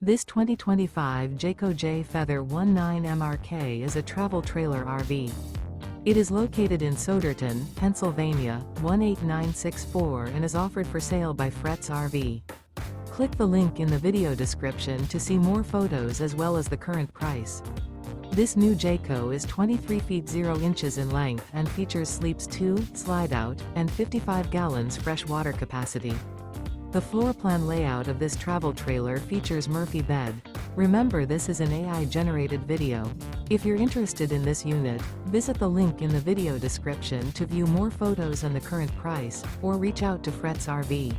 This 2025 Jayco J Feather 19 MRK is a travel trailer RV. It is located in Souderton, Pennsylvania, 18964 and is offered for sale by Fretz RV. Click the link in the video description to see more photos as well as the current price. This new Jayco is 23 feet 0 inches in length and features sleeps 2, slide out, and 55 gallons fresh water capacity. The floor plan layout of this travel trailer features Murphy bed. Remember, this is an AI-generated video. If you're interested in this unit, visit the link in the video description to view more photos and the current price, or reach out to Fretz RV.